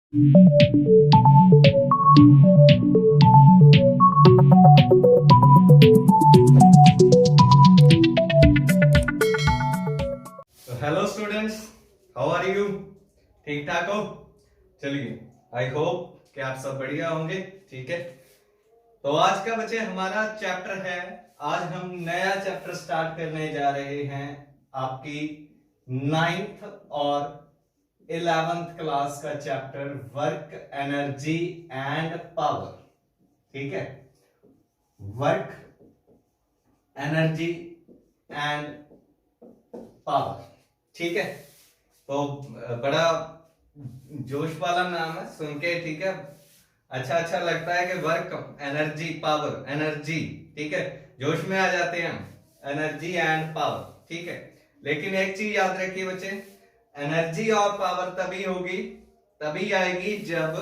तो hello students, how are you? ठीक ठाक हो? चलिए, आई होप कि आप सब बढ़िया होंगे। ठीक है, तो आज का बच्चे हमारा चैप्टर है, आज हम नया चैप्टर स्टार्ट करने जा रहे हैं आपकी 9th और 11th क्लास का chapter work, energy and power. ठीक है, वर्क, एनर्जी एंड पावर। ठीक है, तो बड़ा जोश वाला नाम है सुन के। ठीक है, अच्छा लगता है कि वर्क, एनर्जी, पावर, एनर्जी। ठीक है, जोश में आ जाते हैं हम, एनर्जी एंड पावर। ठीक है, लेकिन एक चीज याद रखिए बच्चे, एनर्जी और पावर तभी होगी, तभी आएगी जब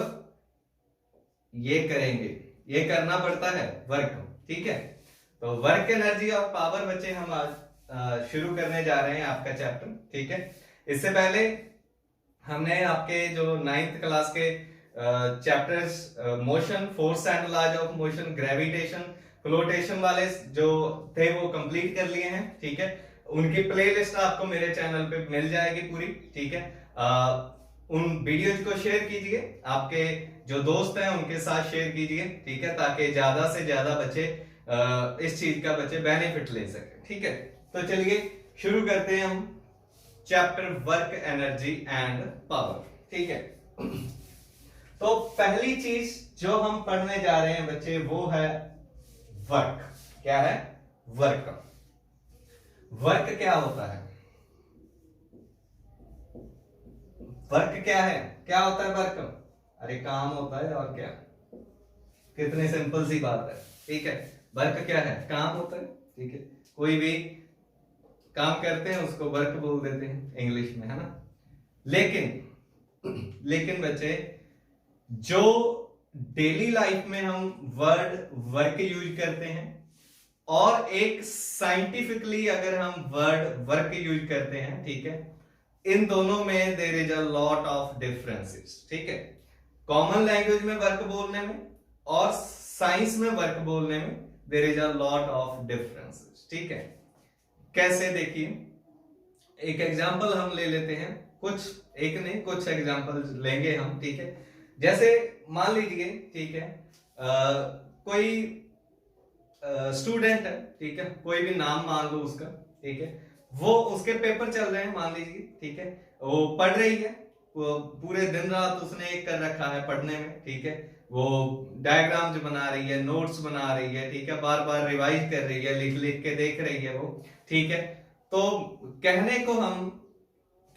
ये करेंगे, ये करना पड़ता है वर्क। ठीक है, तो वर्क, एनर्जी और पावर बच्चे हम आज शुरू करने जा रहे हैं आपका चैप्टर। ठीक है, इससे पहले हमने आपके जो 9th क्लास के chapters motion, force and laws of motion, gravitation, flotation वाले जो थे वो कंप्लीट कर लिए हैं। ठीक है, उनकी प्लेलिस्ट आपको मेरे चैनल पे मिल जाएगी पूरी। ठीक है, उन वीडियोज को शेयर कीजिए, आपके जो दोस्त हैं उनके साथ शेयर कीजिए। ठीक है, ताकि ज्यादा से ज्यादा बच्चे इस चीज का बच्चे बेनिफिट ले सके। ठीक है, तो चलिए शुरू करते हैं हम chapter work, energy and power. ठीक है, तो पहली चीज जो हम पढ़ने जा रहे हैं बच्चे वो है वर्क। क्या है? वर्क। वर्क क्या होता है? वर्क क्या है? क्या होता है वर्क? अरे काम होता है, और क्या। कितनी सिंपल सी बात है। ठीक है, वर्क क्या है? काम होता है। ठीक है, कोई भी काम करते हैं उसको वर्क बोल देते हैं इंग्लिश में, है ना। लेकिन बच्चे, जो डेली लाइफ में हम वर्ड वर्क यूज करते हैं और एक साइंटिफिकली अगर हम वर्ड वर्क यूज करते हैं, ठीक है, इन दोनों में there is a lot of differences. ठीक है, कॉमन लैंग्वेज में वर्क बोलने में और साइंस में वर्क बोलने में there is a lot of differences. ठीक है, कैसे? देखिए, एक एग्जांपल हम ले लेते हैं, एक नहीं कुछ एग्जांपल लेंगे हम। ठीक है, जैसे मान लीजिए, ठीक है, कोई स्टूडेंट है, ठीक है, कोई भी नाम मान लो उसका। ठीक है, वो उसके पेपर चल रहे हैं मान लीजिए। ठीक है, वो पढ़ रही है, वो पूरे दिन रात उसने एक कर रखा है पढ़ने में। ठीक है, वो डायग्राम्स बना रही है, नोट्स बना रही है। ठीक है, बार बार रिवाइज कर रही है, लिख लिख के देख रही है वो। ठीक है, तो कहने को हम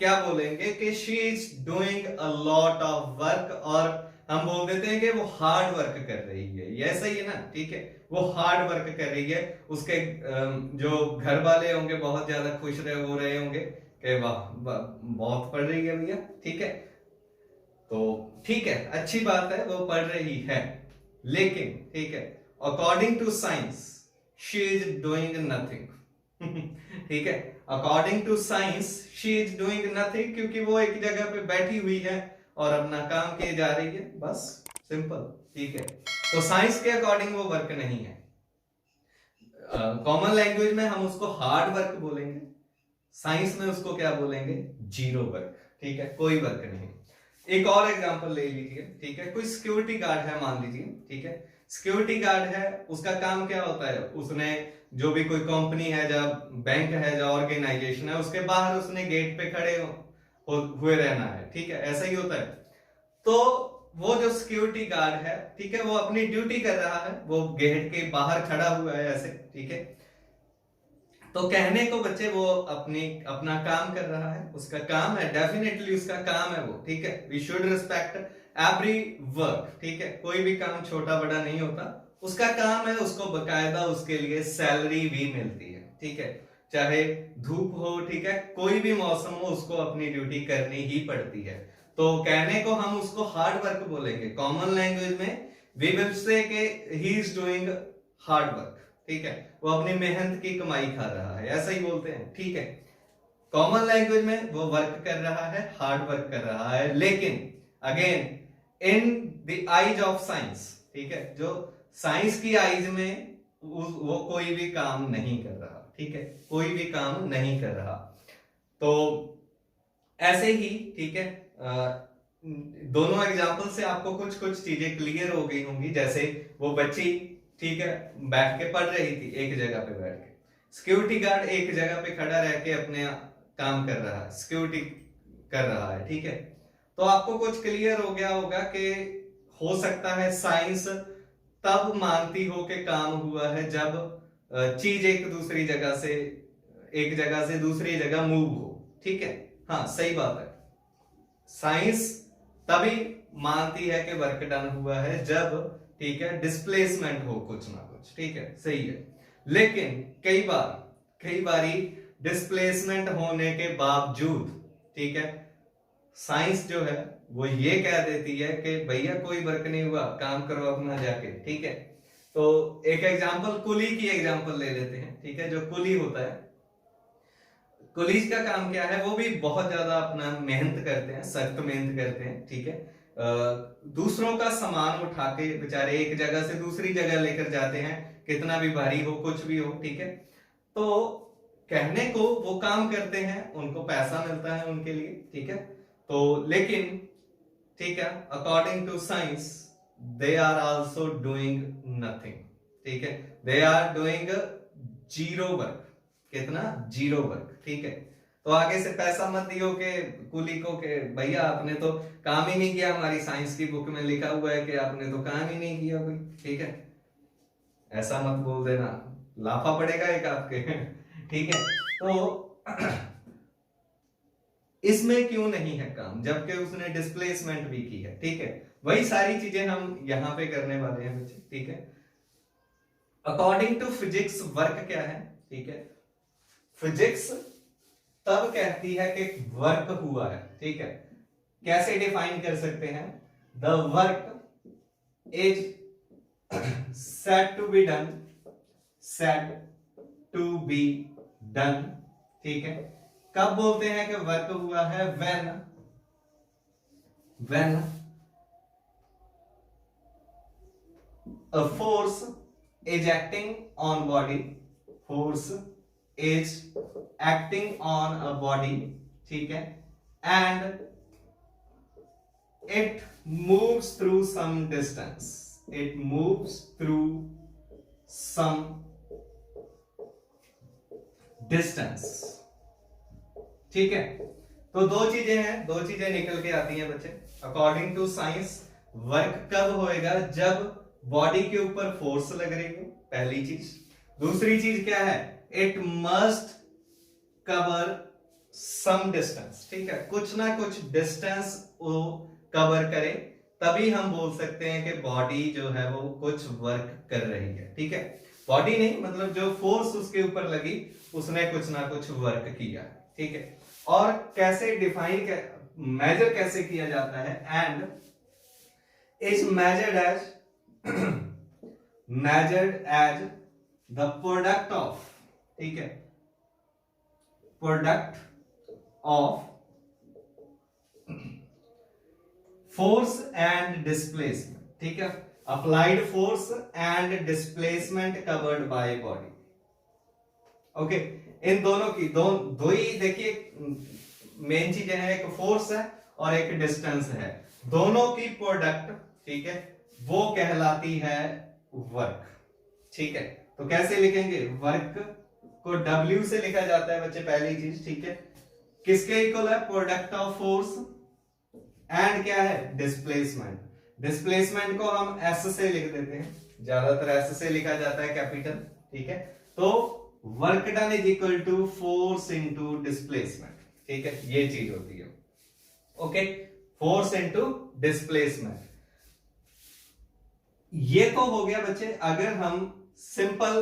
क्या बोलेंगे कि she is doing a lot of work, और हम बोल देते हैं कि वो हार्ड वर्क कर रही है। ये सही है ना? ठीक है, वो हार्ड वर्क कर रही है। उसके जो घर वाले होंगे बहुत ज्यादा खुश हो रहे होंगे कि वाह बहुत पढ़ रही है भैया। ठीक है, तो ठीक है, अच्छी बात है, वो पढ़ रही है। लेकिन ठीक है, according to science she is doing nothing. ठीक है, according to science she is doing nothing, क्योंकि वो एक जगह पे बैठी हुई है और अपना काम किए जा रही है, बस सिंपल। ठीक है, तो साइंस के अकॉर्डिंग वो वर्क नहीं है। कॉमन लैंग्वेज में हम उसको हार्ड वर्क बोलेंगे, साइंस में उसको क्या बोलेंगे? Zero work. ठीक है, कोई वर्क नहीं। एक और एग्जांपल ले लीजिए। ठीक है, कोई सिक्योरिटी गार्ड है मान लीजिए। ठीक है, सिक्योरिटी गार्ड है, उसका काम क्या होता है? उसने जो भी कोई कंपनी है, जब बैंक है, जो ऑर्गेनाइजेशन है, उसके बाहर उसने गेट पे खड़े हुए रहना है। ठीक है, ऐसा ही होता है। तो वो जो सिक्योरिटी गार्ड है, ठीक है, वो अपनी ड्यूटी कर रहा है, वो गेट के बाहर खड़ा हुआ है ऐसे। ठीक है, तो कहने को बच्चे वो अपना काम कर रहा है, उसका काम है, डेफिनेटली उसका काम है वो। ठीक है, we should respect every work. ठीक है, कोई भी काम छोटा बड़ा नहीं होता, उसका काम है, उसको बकायदा उसके लिए सैलरी भी मिलती है। ठीक है, चाहे धूप हो, ठीक है, कोई भी मौसम हो, उसको अपनी ड्यूटी करनी ही पड़ती है। तो कहने को हम उसको हार्ड वर्क बोलेंगे। कॉमन लैंग्वेज में we will say he is doing hard work. ठीक है, वो अपनी मेहनत की कमाई खा रहा है, ऐसा ही बोलते हैं। ठीक है, कॉमन लैंग्वेज में वो वर्क कर रहा है, हार्ड वर्क कर रहा है। लेकिन again in the eyes of science, ठीक है, जो साइंस की आइज में वो कोई भी काम नहीं कर रहा, ठीक है, कोई भी काम नहीं कर रहा। तो ऐसे ही, ठीक है, दोनों एग्जाम्पल से आपको कुछ कुछ चीजें क्लियर हो गई होंगी। जैसे वो बच्ची, ठीक है, बैठ के पढ़ रही थी एक जगह पे बैठ के, सिक्योरिटी गार्ड एक जगह पे खड़ा रह के अपने काम कर रहा है, सिक्योरिटी कर रहा है, ठीक है। तो आपको कुछ क्लियर हो गया होगा कि हो सकता है साइंस तब मानती हो कि काम हुआ है जब चीज एक जगह से दूसरी जगह मूव हो, ठीक है। हाँ, सही बात है, साइंस तभी मानती है कि वर्क डन हुआ है जब, ठीक है, डिस्प्लेसमेंट हो कुछ ना कुछ, ठीक है, सही है। लेकिन कई बारी डिस्प्लेसमेंट होने के बावजूद, ठीक है, साइंस जो है वो ये कह देती है कि भैया कोई वर्क नहीं हुआ, काम करो अपना जाके, ठीक है। तो एक एग्जांपल कुली की एग्जांपल ले लेते हैं, ठीक है। जो कुली होता है, कुलीज का काम क्या है, वो भी बहुत ज्यादा अपना मेहनत करते हैं, सख्त मेहनत करते हैं, ठीक है। दूसरों का सामान उठा के बेचारे एक जगह से दूसरी जगह लेकर जाते हैं, कितना भी भारी हो, कुछ भी हो, ठीक है। तो कहने को वो काम करते हैं, उनको पैसा मिलता है उनके लिए, ठीक है। तो लेकिन, ठीक है, according to science they are also doing nothing, ठीक है, they are doing zero work. कितना? जीरो वर्क, ठीक है। तो आगे से पैसा मत दियो के कुली को के भैया आपने तो काम ही नहीं किया, हमारी साइंस की बुक में लिखा हुआ है कि आपने तो काम ही नहीं किया कोई, ठीक है। ऐसा मत बोल देना, लाफा पड़ेगा एक आपके ठीक है। तो इसमें क्यों नहीं है काम, जबकि उसने डिस्प्लेसमेंट भी की है, ठीक है। वही सारी चीजें हम यहां पे करने वाले हैं बच्चे, ठीक है। अकॉर्डिंग टू फिजिक्स वर्क क्या है, ठीक है। फिजिक्स तब कहती है कि वर्क हुआ है, ठीक है। कैसे डिफाइन कर सकते हैं? The work is said to be done, said to be done, ठीक है। कब बोलते हैं कि वर्क हुआ है? when a force is acting on body, force is acting on a body, ठीक है, and it moves through some distance, it moves through some distance, ठीक है। तो दो चीजें हैं, दो चीजें निकल के आती हैं बच्चे। अकॉर्डिंग टू साइंस वर्क कब होएगा? जब बॉडी के ऊपर फोर्स लग रही हो, पहली चीज। दूसरी चीज क्या है? It must cover some distance, ठीक है, कुछ ना कुछ डिस्टेंस वो कवर करे, तभी हम बोल सकते हैं कि बॉडी जो है वो कुछ वर्क कर रही है, ठीक है। बॉडी नहीं, मतलब जो फोर्स उसके ऊपर लगी उसने कुछ ना कुछ वर्क किया, ठीक है। और कैसे डिफाइन, मेजर कैसे किया जाता है? And is measured as the product of, ठीक है, product of force and displacement, ठीक है, applied force and displacement covered by body. Okay, इन दोनों की दो ही देखिए मेन चीजें हैं, एक फोर्स है और एक डिस्टेंस है, दोनों की प्रोडक्ट, ठीक है, वो कहलाती है वर्क, ठीक है। तो कैसे लिखेंगे? वर्क को W से लिखा जाता है बच्चे, पहली चीज, ठीक है। किसके इक्वल है? प्रोडक्ट ऑफ फोर्स एंड क्या है? डिस्प्लेसमेंट। डिस्प्लेसमेंट को हम S से लिख देते हैं, ज्यादातर S से लिखा जाता है, कैपिटल, ठीक है। तो work done is equal to force into displacement, ठीक है, ये चीज होती है। Okay, force into displacement. ये तो हो गया बच्चे अगर हम सिंपल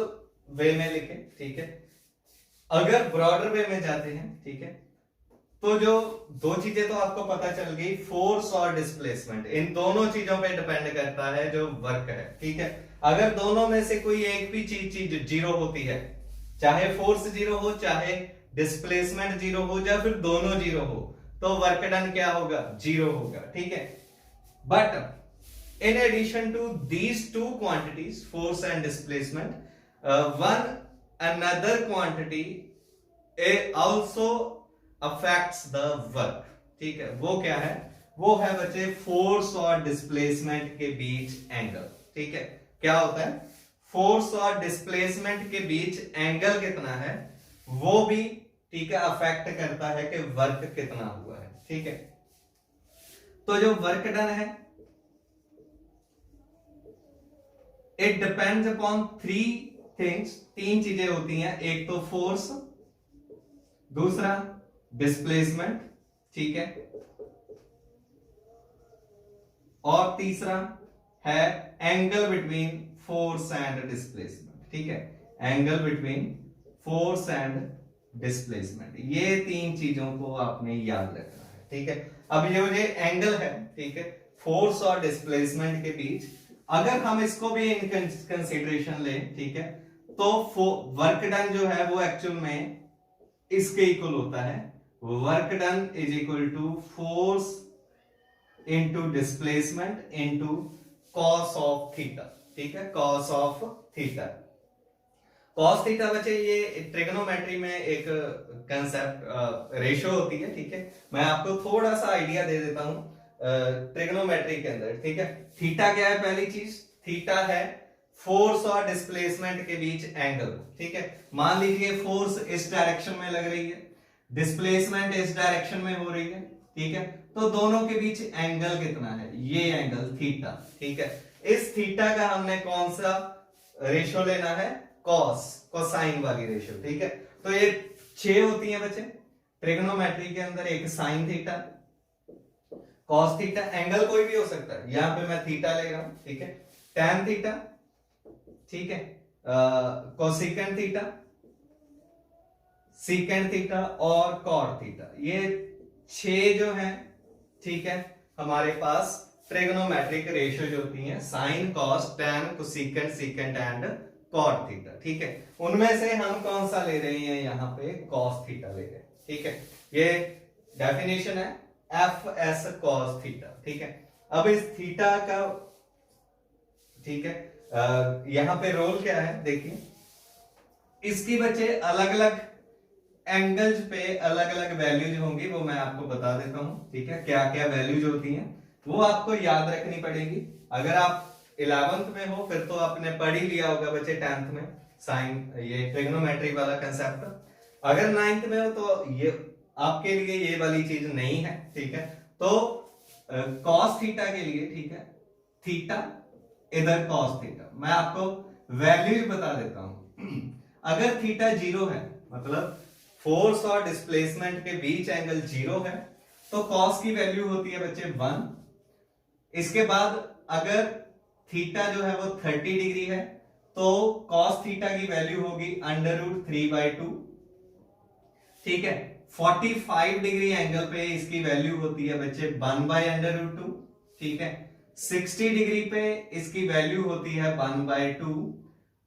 वे में लिखें, ठीक है। अगर ब्रॉडर वे में जाते हैं, ठीक है, तो जो दो चीजें तो आपको पता चल गई, फोर्स और डिस्प्लेसमेंट, इन दोनों चीजों पे डिपेंड करता है जो वर्क है, ठीक है। अगर दोनों में से कोई एक भी चीज जीरो होती है, चाहे फोर्स जीरो हो, चाहे डिस्प्लेसमेंट जीरो हो, या फिर दोनों जीरो हो, तो वर्क डन क्या होगा? जीरो होगा, ठीक है। But in addition to these two quantities, force and displacement, one another quantity also affects the work. ठीक है, वो क्या है? वो है बच्चे फोर्स और डिस्प्लेसमेंट के बीच एंगल। ठीक है, क्या होता है? फोर्स और डिस्प्लेसमेंट के बीच एंगल कितना है वो भी, ठीक है, अफेक्ट करता है कि वर्क कितना हुआ है। ठीक है, तो जो वर्क डन है it depends upon three things, तीन चीजें होती हैं। एक तो फोर्स, दूसरा डिस्प्लेसमेंट, ठीक है, और तीसरा है angle between force and displacement. ठीक है, angle between force and displacement, ये तीन चीजों को आपने याद रखना है। ठीक है, अब ये मुझे एंगल है, ठीक है, फोर्स और डिस्प्लेसमेंट के बीच, अगर हम इसको भी इन कंसीडरेशन लें, ठीक है, तो वर्क डन जो है वो एक्चुअल में इसके इक्वल होता है। Work done is equal to force into displacement into cos of theta. ठीक है, cos of theta. Cos theta बच्चे ये ट्रिग्नोमेट्री में एक कंसेप्ट रेशियो होती है। ठीक है, मैं आपको थोड़ा सा आइडिया दे देता हूं ट्रिग्नोमेट्री के अंदर। ठीक है, थीटा क्या है? पहली चीज थीटा है फोर्स और डिस्प्लेसमेंट के बीच एंगल। ठीक है, मान लीजिए फोर्स इस डायरेक्शन में लग रही है, डिस्प्लेसमेंट इस डायरेक्शन में हो रही है। ठीक है, तो दोनों के बीच एंगल कितना है? ये एंगल थीटा। ठीक है, इस थीटा का हमने कौन सा रेशियो लेना है? कॉस, कोसाइन वाली रेशियो। ठीक है, तो ये 6 होती है बच्चे ट्रिग्नोमेट्री के अंदर। एक sine theta, cos theta, angle कोई भी हो सकता है, यहां पे मैं थीटा ले रहा हूं। ठीक है, टैन थीटा, ठीक है, कोसेकेंट थीटा, सीकेंट थीटा और कॉट थीटा, ये 6 जो हैं, ठीक है, हमारे पास ट्रिग्नोमेट्रिक रेशियो जो होती हैं, sine, cos, tan, cosecant, secant and cot theta. ठीक है, उनमें से हम कौन सा ले रहे हैं? यहां पे कॉस थीटा ले रहे हैं। ठीक है, ये डेफिनेशन है एफ एस कॉस थीटा। ठीक है, अब इस थीटा का, ठीक है, यहां पे रोल क्या है देखिए, इसकी बच्चे अलग अलग एंगल्स पे अलग अलग वैल्यूज होंगी, वो मैं आपको बता देता हूं। ठीक है, क्या क्या वैल्यूज होती हैं वो आपको याद रखनी पड़ेगी। अगर आप 11th में हो फिर तो आपने पढ़ ही लिया होगा बच्चे 10th में साइन, ये ट्रिग्नोमेट्री वाला कंसेप्ट। अगर 9th में हो तो ये आपके लिए ये वाली चीज नहीं है। ठीक है, तो कॉस थीटा के लिए, ठीक है, थीटा इधर कॉस थीटा, मैं आपको वैल्यू बता देता हूं। अगर थीटा 0 है, मतलब फोर्स और डिस्प्लेसमेंट के बीच एंगल 0 है, तो कॉस की वैल्यू होती है बच्चे 1। इसके बाद अगर थीटा जो है वो 30 डिग्री है तो कॉस थीटा की वैल्यू होगी √3/2। ठीक है, 45 डिग्री एंगल पे इसकी वैल्यू होती है बच्चे 1/√2। ठीक है, 60 डिग्री पे इसकी वैल्यू होती है 1/2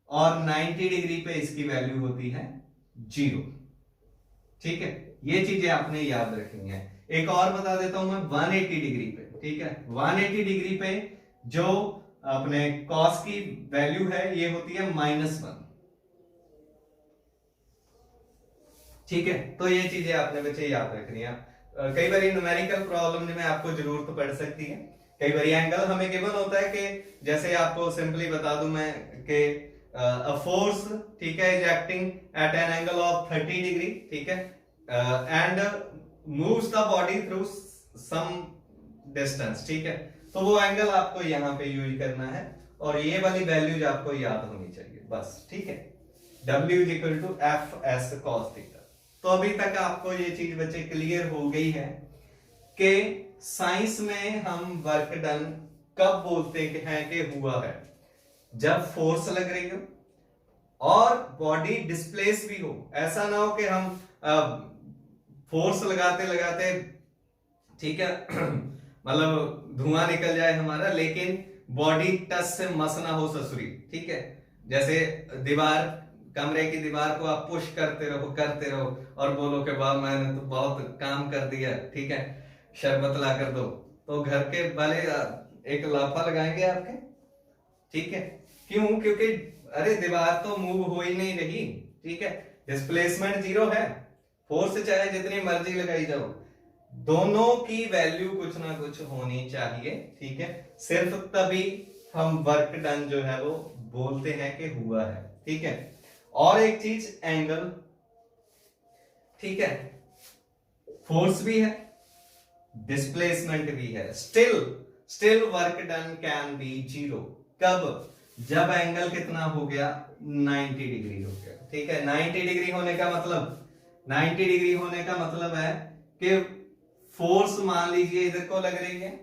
और 90 डिग्री पे इसकी वैल्यू होती है 0। ठीक है, ये चीजें आपने याद रखनी है। एक और बता देता हूं मैं 180 डिग्री पे। ठीक है, 180 डिग्री पे जो अपने कॉस की वैल्यू है ये होती है -1। ठीक है, तो ये चीजें आपने बच्चे याद रखनी है। कई बार न्यूमेरिकल प्रॉब्लम में आपको जरूरत पड़ सकती है। कई बार एंगल हमें गिवन होता है कि जैसे आपको सिंपली बता दूं मैं कि a force, ठीक है, is acting at an angle of 30 degree, ठीक है, and moves the body through some distance। ठीक है, तो वो एंगल आपको यहां पे यूज करना है और ये वाली वैल्यूज आपको याद होनी चाहिए बस। ठीक है, W is equal to F S cos theta. तो अभी तक आपको ये चीज बच्चे क्लियर हो गई है कि साइंस में हम वर्क डन कब बोलते हैं कि हुआ है? जब फोर्स लग रही हो और बॉडी डिस्प्लेस भी हो। ऐसा ना हो कि हम फोर्स लगाते लगाते, ठीक है, मतलब धुआं निकल जाए हमारा, लेकिन बॉडी टच से मस ना हो ससुरी। ठीक है, जैसे दीवार, कमरे की दीवार को आप पुश करते रहो और बोलो कि वाह मैंने तो बहुत काम कर दिया, ठीक है, शरबत ला कर दो, तो घर के भले एक लाफा लगाएंगे आपके, ठीक है। क्यों? क्योंकि अरे दीवार तो मूव हो ही नहीं रही, ठीक है, डिस्प्लेसमेंट जीरो है, फोर्स चाहे जितनी मर्जी लगाई जाओ, दोनों की वैल्यू कुछ ना कुछ होनी चाहिए, ठीक है। सिर्फ तभी हम वर्क डन जो है वो बोलते हैं कि हुआ है, ठीक है। और एक चीज एंगल, ठीक है, फोर्स भी है, डिस्प्लेसमेंट भी है, still work done can be zero. कब? जब एंगल कितना हो गया? 90 डिग्री हो गया, ठीक है। 90 डिग्री होने का मतलब, 90 डिग्री होने का मतलब है कि फोर्स मान लीजिए इधर को लग रही है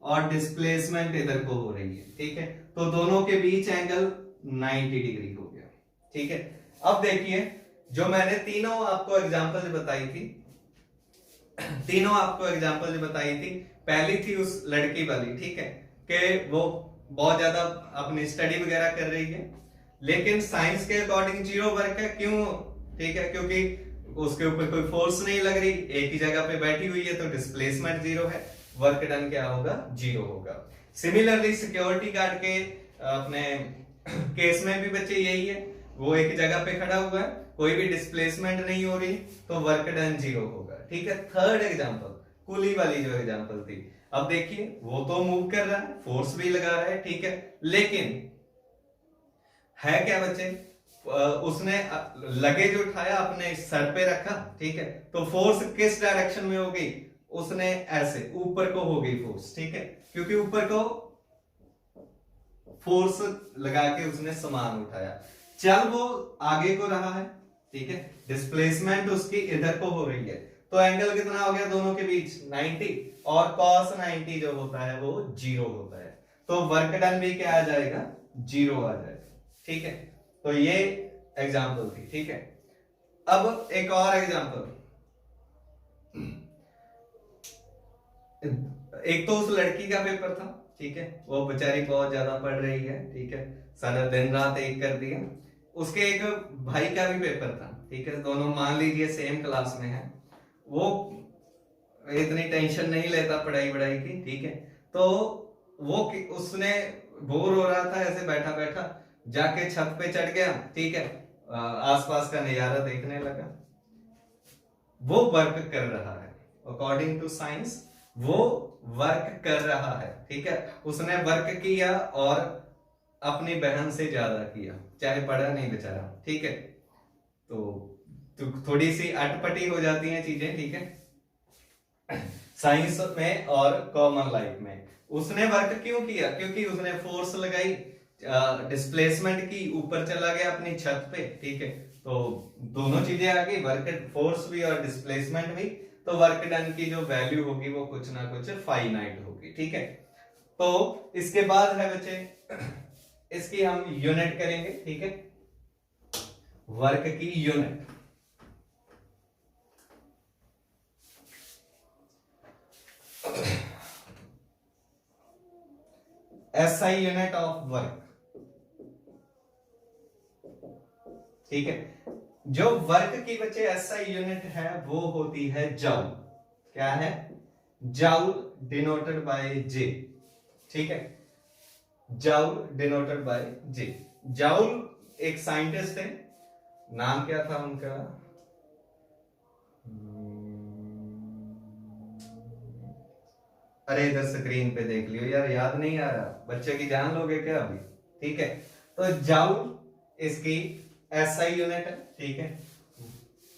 और डिस्प्लेसमेंट इधर को हो रही है, ठीक है। तो दोनों के बीच एंगल 90 डिग्री हो गया, ठीक है। अब देखिए, जो मैंने तीनों आपको एग्जांपल बताई थी, तीनों आपको एग्जांपल बताई थी, पहली थी उस लड़की वाली, ठीक है, कि वो बहुत ज्यादा अपनी स्टडी वगैरह कर रही है, लेकिन साइंस के अकॉर्डिंग जीरो वर्क है। क्यों? ठीक है, क्योंकि उसके ऊपर कोई फोर्स नहीं लग रही, एक ही जगह पे बैठी हुई है, तो डिस्प्लेसमेंट जीरो है, वर्क डन क्या होगा? जीरो होगा। सिमिलरली सिक्योरिटी गार्ड के अपने केस में भी बच्चे यही है, वो एक जगह पे खड़ा हुआ है, कोई भी डिस्प्लेसमेंट नहीं हो रही, तो वर्क डन जीरो होगा, ठीक है। थर्ड एग्जांपल, कुली वाली जो एग्जांपल थी, अब देखिए वो तो मूव कर रहा है, फोर्स भी लगा रहा है, ठीक है, लेकिन है क्या बच्चे, उसने लगेज उठाया, अपने सर पे रखा, ठीक है, तो फोर्स किस डायरेक्शन में होगी? उसने ऐसे ऊपर को हो गई फोर्स, ठीक है, क्योंकि ऊपर को फोर्स लगा के उसने सामान उठाया, चल वो आगे को रहा है, ठीक है, डिस्प्लेसमेंट उसकी इधर को हो रही है, तो एंगल कितना हो गया दोनों के बीच? 90, और cos 90 जो होता है वो जीरो होता है, तो वर्क डन भी क्या आ जाएगा? जीरो आ जाएगा, ठीक है। तो ये एग्जांपल थी, ठीक है। अब एक और एग्जांपल, एक तो उस लड़की का पेपर था, ठीक है, वो बेचारी बहुत ज्यादा पढ़ रही है, ठीक है, सारा दिन रात एक कर दिया। उसके एक भाई का भी पेपर था, ठीक है, दोनों मान लीजिए सेम क्लास में है, वो इतनी टेंशन नहीं लेता पढ़ाई वढ़ाई की, ठीक है, तो वो उसने बोर हो रहा था ऐसे बैठा बैठा, जाके छत पे चढ़ गया, ठीक है, आसपास का नजारा देखने लगा, वो वर्क कर रहा है, अकॉर्डिंग टू साइंस वो वर्क कर रहा है, ठीक है, उसने वर्क किया और अपनी बहन से ज्यादा किया, चाहे पढ़ा नहीं बेचारा, ठीक है। तो थोड़ी सी अटपटी हो जाती हैं चीजें, ठीक है, साइंस में और कॉमन लाइफ में। उसने वर्क क्यों किया? क्योंकि उसने फोर्स लगाई, डिस्प्लेसमेंट की, ऊपर चला गया अपनी छत पे, ठीक है, तो दोनों चीजें आ गई, वर्क फोर्स भी और डिस्प्लेसमेंट भी, तो वर्क डन की जो वैल्यू होगी वो कुछ ना कुछ फाइनाइट होगी, ठीक है। तो इसके बाद है बच्चे, इसकी हम यूनिट करेंगे, ठीक है, वर्क की unit. SI unit of work, ठीक है, जो वर्क की बच्चे SI यूनिट है वो होती है जूल। क्या है? जूल डिनोटेड बाय J, ठीक है, joule denoted by J। Joule एक साइंटिस्ट है, नाम क्या था उनका? अरे इधर स्क्रीन पे देख लियो यार, याद नहीं आ रहा, बच्चे की जान लोगे क्या अभी? ठीक है, तो जूल इसकी SI यूनिट है, ठीक है।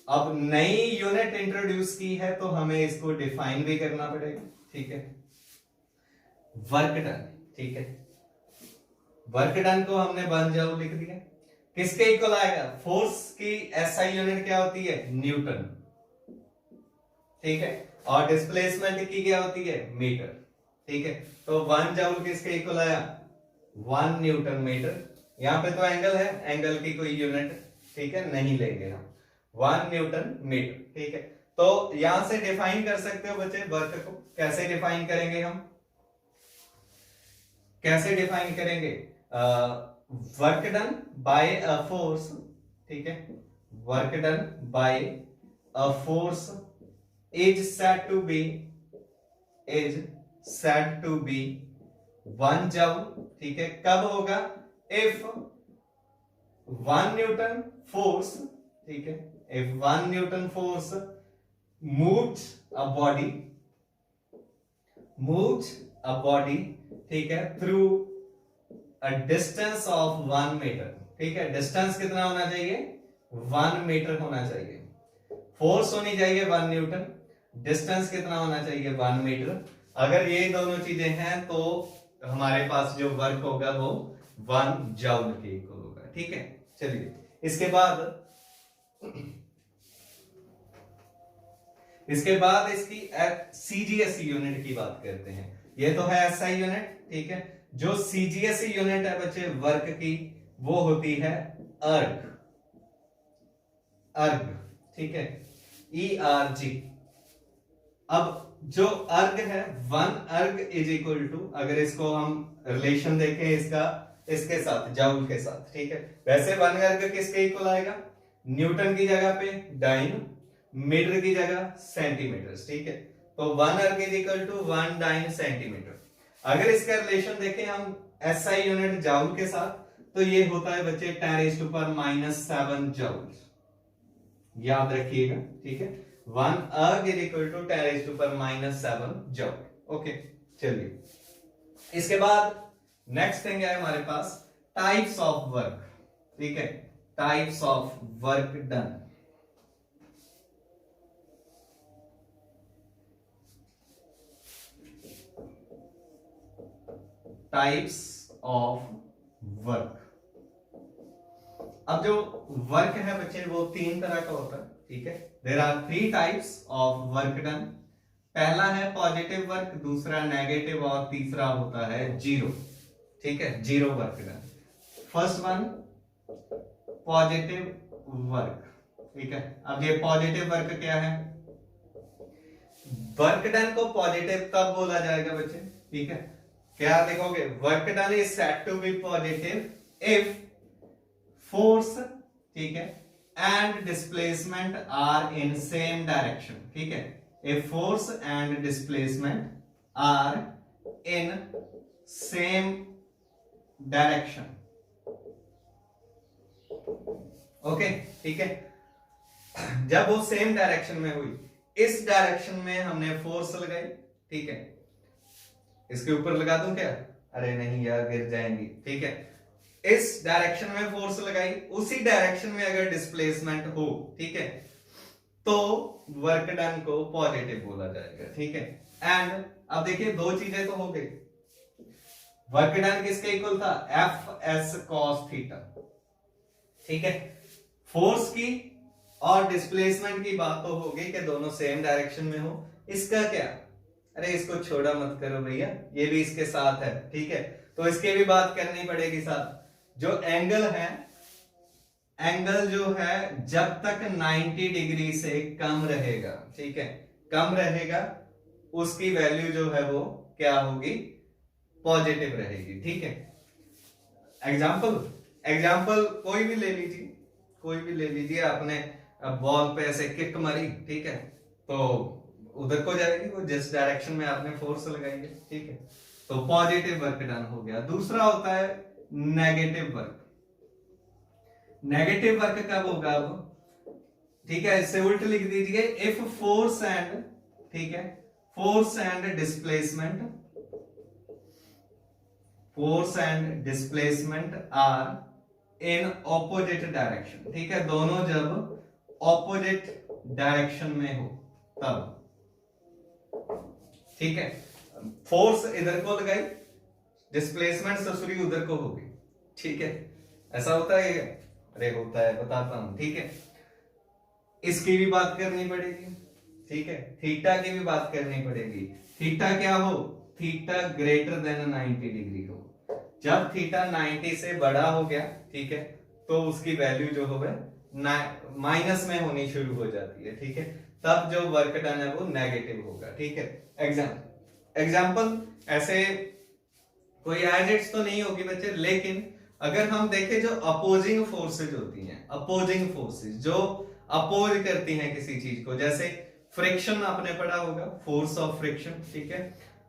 अब नई यूनिट इंट्रोड्यूस की है तो हमें इसको डिफाइन भी करना पड़ेगा, ठीक है। वर्क डन, ठीक है, वर्क डन को हमने 1 जूल लिख दिया, किसके इक्वल आएगा? फोर्स की SI यूनिट क्या होती है? न्यूटन, ठीक है, और डिस्प्लेसमेंट की क्या होती है? मीटर, ठीक है। तो 1 जूल किसके इक्वल आया? 1 न्यूटन मीटर। यहां पे तो एंगल है, एंगल की कोई यूनिट, ठीक है, नहीं लेंगे हम, 1 न्यूटन मीटर, ठीक है। तो यहां से डिफाइन कर सकते हो बच्चे वर्क को, कैसे डिफाइन करेंगे हम? कैसे डिफाइन करेंगे? Work done by a force, ठीक है, work done by a force is said to be 1 joule, ठीक है। कब होगा? इफ 1 न्यूटन फोर्स, ठीक है, if 1 newton force moves a body, ठीक है, through a distance of 1 metre, ठीक है। डिस्टेंस कितना होना चाहिए? 1 मीटर होना चाहिए। फोर्स होनी चाहिए 1 न्यूटन, डिस्टेंस कितना होना चाहिए? 1 मीटर। अगर ये दोनों चीजें हैं तो हमारे पास जो वर्क होगा वो 1 जूल के इक्वल होगा, ठीक है। चलिए इसके बाद इसकी सीजीएसई यूनिट की बात करते हैं। ये तो है एसआई यूनिट, ठीक है। जो सीजीएसई यूनिट है बच्चे वर्क की, वो होती है अर्ग, ठीक है, ERG। अब जो अर्ग है, 1 अर्ग इज इक्वल टू, अगर इसको हम रिलेशन देखें इसका इसके साथ, जूल के साथ, ठीक है। वैसे 1 अर्ग किसके इक्वल आएगा? न्यूटन की जगह पे डाइन, मीटर की जगह सेंटीमीटर, ठीक है। तो 1 erg is equal to 1 dyne centimetre. अगर इसका रिलेशन देखें हम एसआई यूनिट जूल के साथ, तो ये होता है बच्चे 10⁻⁷ जूल। याद रखिएगा, ठीक है। 1 erg is equal to 10⁻⁷ joule. Okay, चलिए इसके बाद नेक्स्ट थिंग है हमारे पास टाइप्स ऑफ वर्क, ठीक है। Types of work done. Types of work. अब जो वर्क है बच्चे वो 3 तरह का होता है, ठीक है। There are 3 types of work done. पहला है पॉजिटिव वर्क, दूसरा नेगेटिव और तीसरा होता है जीरो, ठीक है, zero work done. First one positive work, ठीक है। अब ये पॉजिटिव वर्क क्या है? वर्क डन को पॉजिटिव कब बोला जाएगा बच्चे? ठीक है, क्या देखोगे? Work done is said to be positive if force, ठीक है, and displacement are in same direction, ठीक है। If force and displacement are in same direction, okay, ठीक है। जब वो सेम डायरेक्शन में हुई, इस डायरेक्शन में हमने फोर्स लगाई, ठीक है। इसके ऊपर लगा दूं क्या? अरे नहीं यार, गिर जाएंगी, ठीक है। इस डायरेक्शन में फोर्स लगाई, उसी डायरेक्शन में अगर डिस्प्लेसमेंट हो, ठीक है, तो वर्क डन को पॉजिटिव बोला जाएगा, ठीक है। एंड अब देखिए 2 चीजें तो हो गई। वर्क डन किसके इक्वल था? Fs cos थीटा, ठीक है। फोर्स की और डिस्प्लेसमेंट की बात तो होगी कि दोनों सेम डायरेक्शन में हो। इसका क्या? अरे इसको छोड़ा मत करो भैया, ये भी इसके साथ है, ठीक है। तो इसकी भी बात करनी पड़ेगी साथ। जो एंगल है, एंगल जो है जब तक 90 डिग्री से कम रहेगा, ठीक है, कम रहेगा, उसकी वैल्यू जो है वो क्या होगी? पॉजिटिव रहेगी, ठीक है। एग्जाम्पल कोई भी ले लीजिए। आपने बॉल पे ऐसे किक मारी, ठीक है, तो उधर को जाएगी वो जिस डायरेक्शन में आपने फोर्स लगाई है, ठीक है। तो पॉजिटिव वर्क डन हो गया। दूसरा होता है नेगेटिव वर्क। नेगेटिव वर्क कब होगा? अब ठीक है, इससे उल्ट लिख दीजिए। इफ फोर्स एंड, ठीक है, force and displacement are in opposite direction, ठीक है। दोनों जब ऑपोजिट डायरेक्शन में हो तब, ठीक है। फोर्स इधर को लगाई, डिस्प्लेसमेंट ससुरी उधर को होगी, ठीक है। ऐसा होता है? अरे होता है, बताता हूं, ठीक है। इसकी भी बात करनी पड़ेगी, ठीक है। थीटा की भी बात करनी पड़ेगी। थीटा क्या हो? थीटा ग्रेटर देन 90 डिग्री हो। जब थीटा 90 से बड़ा हो गया, ठीक है, तो उसकी वैल्यू जो हो माइनस में होनी शुरू हो जाती है, ठीक है। तब जो वर्क डन है वो नेगेटिव होगा, ठीक है। एग्जाम्पल ऐसे कोई एज तो नहीं होगी बच्चे, लेकिन अगर हम देखें जो अपोजिंग फोर्सेज होती हैं, अपोजिंग फोर्सेज जो अपोज करती हैं किसी चीज को, जैसे फ्रिक्शन आपने पढ़ा होगा, फोर्स ऑफ फ्रिक्शन, ठीक है,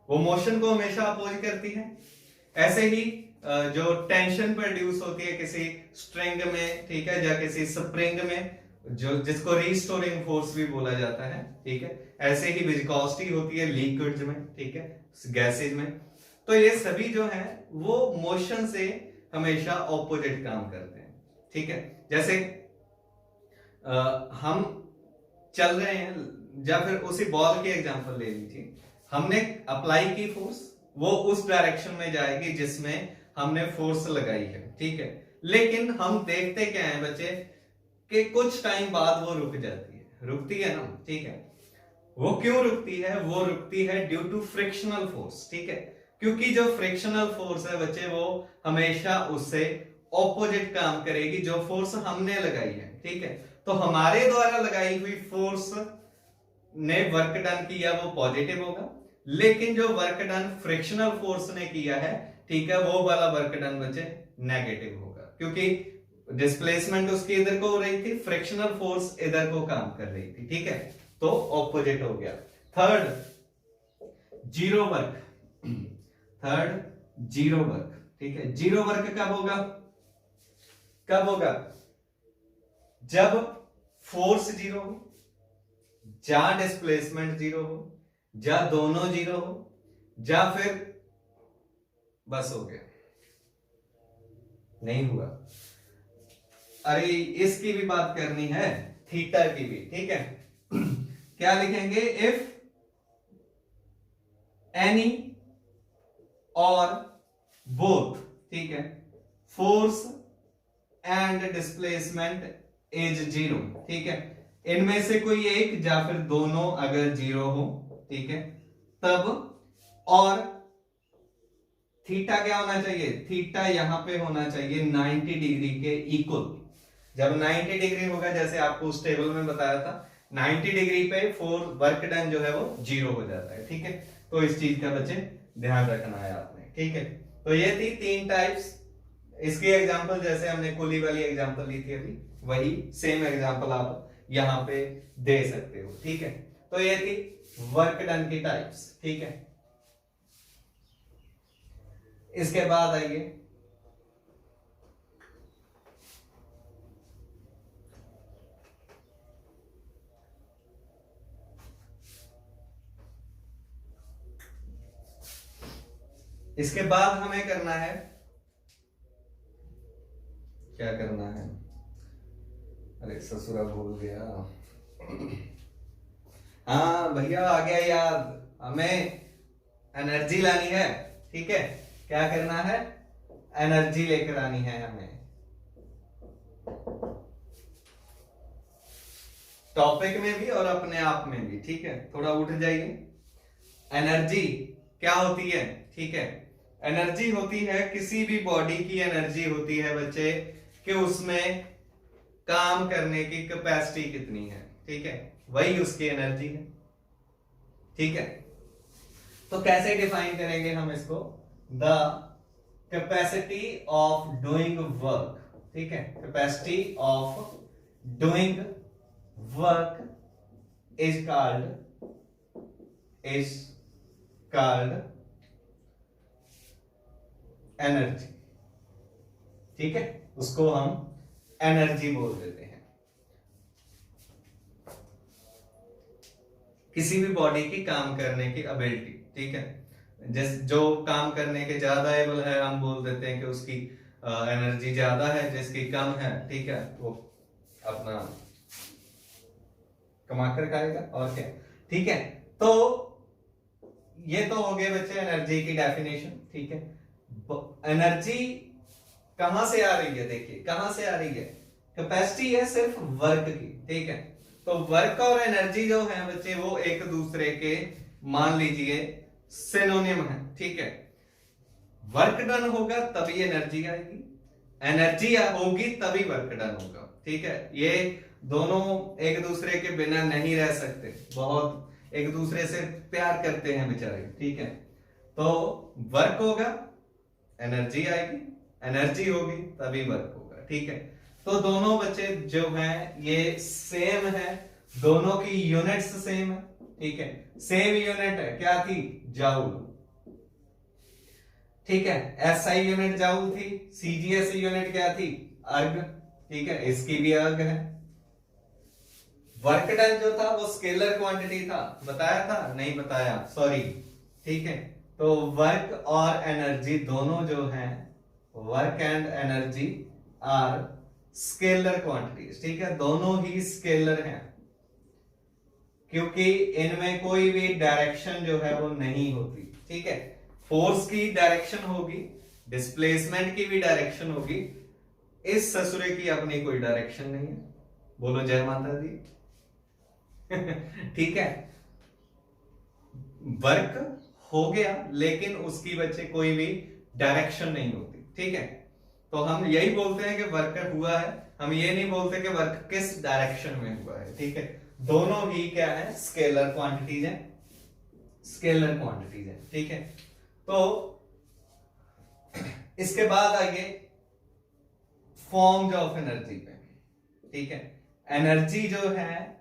वो मोशन को हमेशा अपोज करती है। ऐसे ही जो टेंशन प्रोड्यूस होती है किसी स्ट्रिंग में, ठीक है, या किसी स्प्रिंग में, जो जिसको रीस्टोरिंग फोर्स भी बोला जाता है, ठीक है। ऐसे ही विस्कोसिटी होती है लिक्विड्स में, ठीक है, गैसेज में। तो ये सभी जो है वो मोशन से हमेशा ऑपोजिट काम करते हैं, ठीक है। जैसे हम चल रहे हैं, या फिर उसी बॉल की एग्जांपल ले लीजिए, हमने अप्लाई की फोर्स, वो उस डायरेक्शन में जाएगी जिसमें हमने फोर्स लगाई है, ठीक है। लेकिन हम देखते क्या है बच्चे कि कुछ टाइम बाद वो रुक जाती है, रुकती है ना, ठीक है। वो क्यों रुकती है? वो रुकती है ड्यू टू फ्रिक्शनल फोर्स, ठीक है। क्योंकि जो फ्रिक्शनल फोर्स है बच्चे वो हमेशा उससे ऑपोजिट काम करेगी जो फोर्स हमने लगाई है, ठीक है। तो हमारे द्वारा लगाई हुई फोर्स ने वर्क डन किया वो पॉजिटिव होगा, लेकिन जो वर्क डन फ्रिक्शनल फोर्स ने किया है, ठीक है, वो वाला वर्क डन बच्चे नेगेटिव होगा, क्योंकि डिस्प्लेसमेंट उसकी इधर को हो रही थी, फ्रिक्शनल फोर्स इधर को काम कर रही थी, ठीक है। तो ऑपोजिट हो गया। Third, zero work. Third, zero work, ठीक है। जीरो वर्क कब होगा? कब होगा? जब फोर्स जीरो हो, या डिस्प्लेसमेंट जीरो हो, या दोनों जीरो हो, या फिर बस हो गया, नहीं हुआ। अरे इसकी भी बात करनी है, थीटा की भी, ठीक है। क्या लिखेंगे? इफ एनी और बोथ, ठीक है, force and displacement is zero, ठीक है। इनमें से कोई एक या फिर दोनों अगर जीरो हो, ठीक है, तब, और थीटा क्या होना चाहिए? थीटा यहां पे होना चाहिए 90 डिग्री के इक्वल। जब 90 डिग्री होगा, जैसे आपको उस टेबल में बताया था, 90 डिग्री पे वर्क डन जो है वो जीरो हो जाता है, ठीक है। तो इस चीज का बच्चे ध्यान रखना है आपने, ठीक है। तो ये थी तीन टाइप्स। इसकी एग्जांपल जैसे हमने कुली वाली एग्जांपल ली थी अभी, वही सेम एग्जांपल आप यहां पे दे सकते हो, ठीक है। तो ये थी वर्क डन की टाइप्स, ठीक है। इसके बाद आइए इसके बाद हमें करना है, क्या करना है? अरे ससुरा भूल गया। हाँ भैया आ गया याद, हमें एनर्जी लानी है, ठीक है। क्या करना है? एनर्जी लेकर आनी है हमें, टॉपिक में भी और अपने आप में भी, ठीक है। थोड़ा उठ जाइए। एनर्जी क्या होती है? ठीक है, एनर्जी होती है, किसी भी बॉडी की एनर्जी होती है बच्चे कि उसमें काम करने की कैपेसिटी कितनी है, ठीक है, वही उसकी एनर्जी है, ठीक है। तो कैसे डिफाइन करेंगे हम इसको? The capacity of doing work, ठीक है, capacity of doing work is called energy, ठीक है। उसको हम एनर्जी बोल देते हैं। किसी भी बॉडी की काम करने की एबिलिटी, ठीक है। जो काम करने के ज्यादा एबल है हम बोल देते हैं कि उसकी एनर्जी ज्यादा है, जिसकी कम है, ठीक है, वो अपना कमाकर खाएगा और क्या, ठीक है। तो ये तो हो गए बच्चे एनर्जी की डेफिनेशन, ठीक है। एनर्जी कहां से आ रही है? देखिए कहां से आ रही है, कैपेसिटी है सिर्फ वर्क की, ठीक है। तो वर्क और एनर्जी जो है बच्चे वो एक दूसरे के मान लीजिए सिनोनिम है, ठीक है। वर्क डन होगा तभी एनर्जी आएगी, एनर्जी होगी तभी वर्क डन होगा, ठीक है। ये दोनों एक दूसरे के बिना नहीं रह सकते, बहुत एक दूसरे से प्यार करते हैं बेचारे, ठीक है। तो वर्क होगा एनर्जी आएगी, एनर्जी होगी तभी वर्क होगा, ठीक है। तो दोनों बच्चे जो हैं ये सेम है, दोनों की यूनिट्स सेम है, ठीक है। सेम यूनिट है, क्या थी? जाउल। ठीक है। SI यूनिट जूल थी, CGS यूनिट क्या थी, अर्ग, ठीक है, इसकी भी अर्ग है। वर्क डन जो था वो स्केलर क्वांटिटी था, बताया था, नहीं बताया, सॉरी, ठीक है। तो वर्क और एनर्जी दोनों जो हैं, work and energy are scalar quantities, ठीक है, दोनों ही स्केलर हैं, क्योंकि इनमें कोई भी डायरेक्शन जो है वो नहीं होती, ठीक है। फोर्स की डायरेक्शन होगी, डिस्प्लेसमेंट की भी डायरेक्शन होगी, इस ससुरे की अपनी कोई डायरेक्शन नहीं है। बोलो जय माता दी। ठीक है, वर्क हो गया लेकिन उसकी बच्चे कोई भी डायरेक्शन नहीं होती, ठीक है। तो हम यही बोलते हैं कि वर्क हुआ है, हम ये नहीं बोलते कि वर्क किस डायरेक्शन में हुआ है, ठीक है। दोनों ही क्या है, स्केलर क्वांटिटीज है, स्केलर क्वांटिटीज है, ठीक है। तो इसके बाद आइए फॉर्म्स ऑफ एनर्जी पे, ठीक है। एनर्जी जो है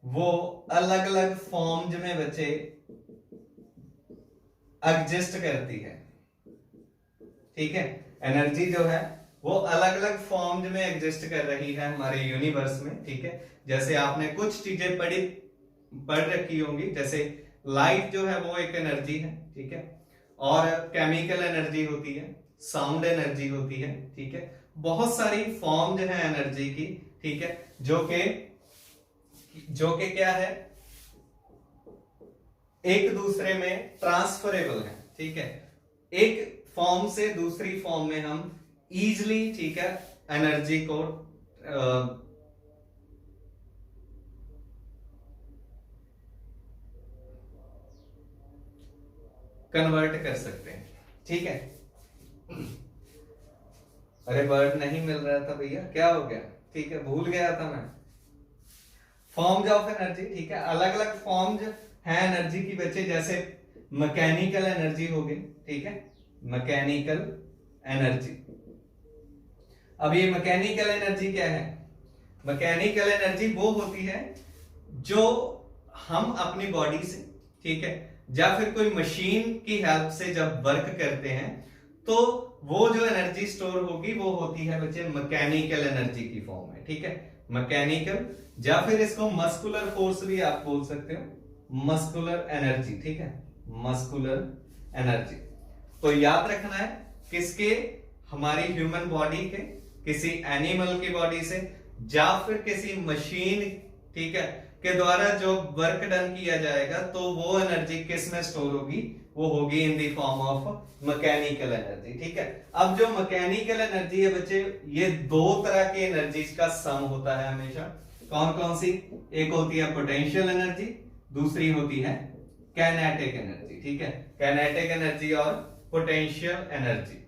वो अलग अलग फॉर्म्स में बच्चे एग्जिस्ट करती है, ठीक है। एनर्जी जो है वो अलग अलग फॉर्म्स में एग्जिस्ट कर रही है हमारे यूनिवर्स में, ठीक है। जैसे आपने कुछ चीजें पढ़ रखी होंगी, जैसे लाइट जो है वो एक एनर्जी है, ठीक है, और केमिकल एनर्जी होती है, साउंड एनर्जी होती है, ठीक है। बहुत सारी फॉर्म जो है एनर्जी की, ठीक है, जो के क्या है, एक दूसरे में ट्रांसफरेबल है, ठीक है। एक फॉर्म से दूसरी फॉर्म में हम इजिली, ठीक है, एनर्जी को कन्वर्ट कर सकते हैं, ठीक है। अरे वर्ड नहीं मिल रहा था भैया, क्या हो गया, ठीक है, भूल गया था मैं। फॉर्म्स ऑफ एनर्जी, ठीक है, अलग अलग फॉर्म्स हैं एनर्जी की बच्चे, जैसे मैकेनिकल एनर्जी हो गई, ठीक है, मैकेनिकल एनर्जी। अब ये मैकेनिकल एनर्जी क्या है, मैकेनिकल एनर्जी वो होती है जो हम अपनी बॉडी से, ठीक है, या फिर कोई मशीन की हेल्प से जब वर्क करते हैं तो वो जो एनर्जी स्टोर होगी वो होती है बच्चे मैकेनिकल एनर्जी की फॉर्म में, ठीक है, मैकेनिकल, या फिर इसको मस्कुलर फोर्स भी आप बोल सकते हो, मस्कुलर एनर्जी, ठीक है, मस्कुलर एनर्जी। तो याद रखना है किसके, हमारी ह्यूमन बॉडी के, किसी एनिमल की बॉडी से, या फिर किसी मशीन, ठीक है, के द्वारा जो वर्क डन किया जाएगा, तो वो एनर्जी किस में स्टोर होगी, वो होगी in the form of mechanical energy, ठीक है। अब जो मैकेनिकल एनर्जी है बच्चे, ये दो तरह की एनर्जी का सम होता है हमेशा। कौन कौन सी, एक होती है पोटेंशियल एनर्जी, दूसरी होती है काइनेटिक एनर्जी, ठीक है, काइनेटिक एनर्जी और पोटेंशियल एनर्जी।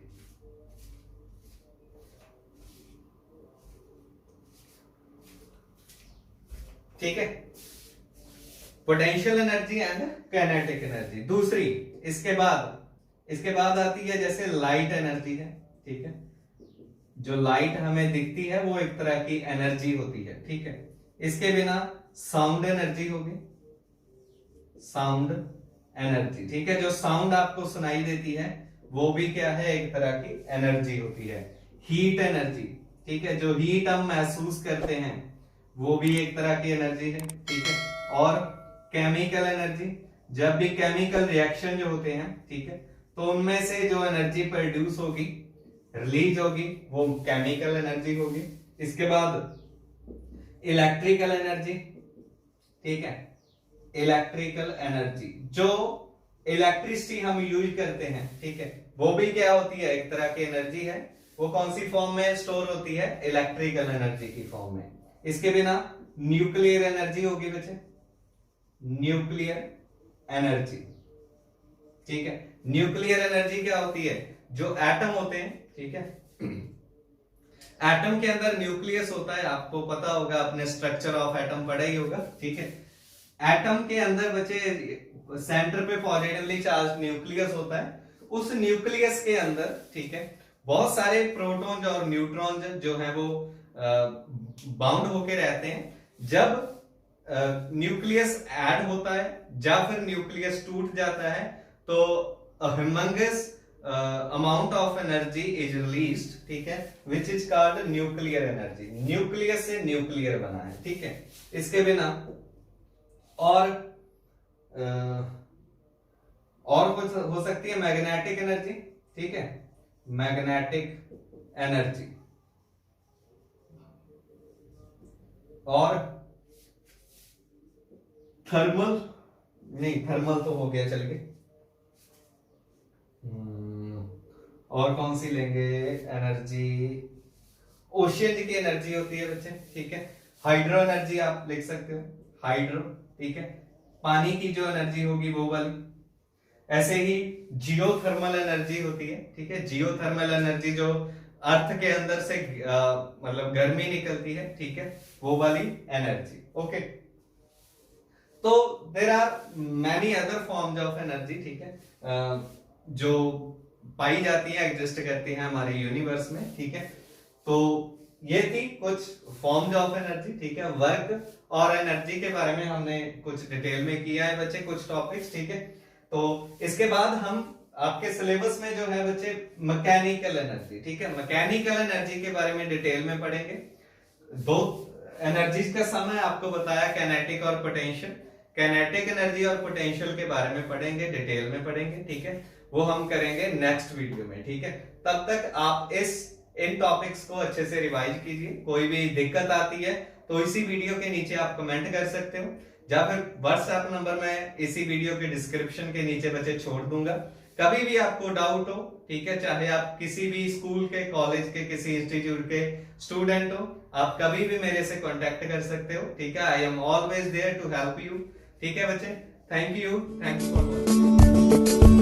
ठीक है, potential energy and kinetic energy. दूसरी इसके बाद आती है जैसे लाइट एनर्जी है, ठीक है, जो लाइट हमें दिखती है वो एक तरह की एनर्जी होती है, ठीक है। इसके बिना साउंड एनर्जी होगी, साउंड एनर्जी, ठीक है, जो साउंड आपको सुनाई देती है वो भी क्या है, एक तरह की एनर्जी होती है। हीट एनर्जी, ठीक है, जो हीट हम महसूस करते हैं वो भी एक तरह की एनर्जी है, ठीक है। और केमिकल एनर्जी, जब भी केमिकल रिएक्शन जो होते हैं, ठीक है, तो उनमें से जो एनर्जी प्रोड्यूस होगी, रिलीज होगी, वो केमिकल एनर्जी होगी। इसके बाद इलेक्ट्रिकल एनर्जी, ठीक है, इलेक्ट्रिकल एनर्जी, जो इलेक्ट्रिसिटी हम यूज करते हैं, ठीक है, वो भी क्या होती है, एक तरह की एनर्जी है। वो कौन सी फॉर्म में स्टोर होती है, इलेक्ट्रिकल एनर्जी की फॉर्म में। इसके बिना न्यूक्लियर एनर्जी होगी बच्चे, न्यूक्लियर एनर्जी, ठीक है। न्यूक्लियर एनर्जी क्या होती है, जो एटम होते हैं, ठीक है, एटम के अंदर न्यूक्लियस होता है, आपको पता होगा, अपने स्ट्रक्चर ऑफ एटम पढ़ा ही होगा, ठीक है। एटम के अंदर बच्चे सेंटर पे पॉजिटिवली चार्ज न्यूक्लियस होता है। उस न्यूक्लियस के अंदर, ठीक है, बहुत सारे प्रोटॉन्स और न्यूट्रॉन्स जो हैं वो बाउंड होके रहते हैं। जब न्यूक्लियस ऐड होता है या फिर न्यूक्लियस टूट जाता है तो humongous amount of energy is released, ठीक है, which is called nuclear energy. Nucleus से न्यूक्लियर बना है, ठीक है। इसके बिना और कुछ हो सकती है मैग्नेटिक एनर्जी, ठीक है, मैग्नेटिक एनर्जी, और थर्मल, नहीं थर्मल तो हो गया, चल के और कौन सी लेंगे एनर्जी, ओशियन की एनर्जी होती है बच्चे, ठीक है। हाइड्रो एनर्जी आप लिख सकते हो, हाइड्रो, ठीक है, पानी की जो एनर्जी होगी वो वाली। ऐसे ही जियोथर्मल एनर्जी होती है, ठीक है, जियोथर्मल एनर्जी जो अर्थ के अंदर से मतलब गर्मी निकलती है, ठीक है, वो वाली एनर्जी। ओके, तो there are many other forms of energy, ठीक है, जो पाई जाती है, एग्जिस्ट करती है हमारे यूनिवर्स में, ठीक है। तो ये थी कुछ फॉर्म्स ऑफ एनर्जी, ठीक है। वर्क और एनर्जी के बारे में हमने कुछ डिटेल में किया है बच्चे, कुछ टॉपिक्स, ठीक है। तो इसके बाद हम आपके सिलेबस में जो है बच्चे मैकेनिकल एनर्जी, ठीक है, मैकेनिकल एनर्जी के बारे में डिटेल में पढ़ेंगे। दो एनर्जीज का समय आपको बताया, काइनेटिक और पोटेंशियल। काइनेटिक एनर्जी और पोटेंशियल के बारे में पढ़ेंगे, डिटेल में पढ़ेंगे, ठीक है। वो हम करेंगे नेक्स्ट वीडियो में, ठीक है। तब तक आप इन टॉपिक्स को अच्छे से रिवाइज कीजिए। कोई भी दिक्कत आती है तो इसी वीडियो के नीचे आप कमेंट कर सकते हो, या फिर व्हाट्सएप नंबर मैं इसी वीडियो के डिस्क्रिप्शन के नीचे बच्चे छोड़ दूंगा। कभी भी आपको डाउट हो, ठीक है, चाहे आप किसी भी स्कूल के, कॉलेज के, किसी इंस्टीट्यूट के स्टूडेंट हो, आप कभी भी मेरे से कांटेक्ट कर सकते हो, ठीक है। I am always there to help you, ठीक है बच्चे। Thank you, thanks for watching.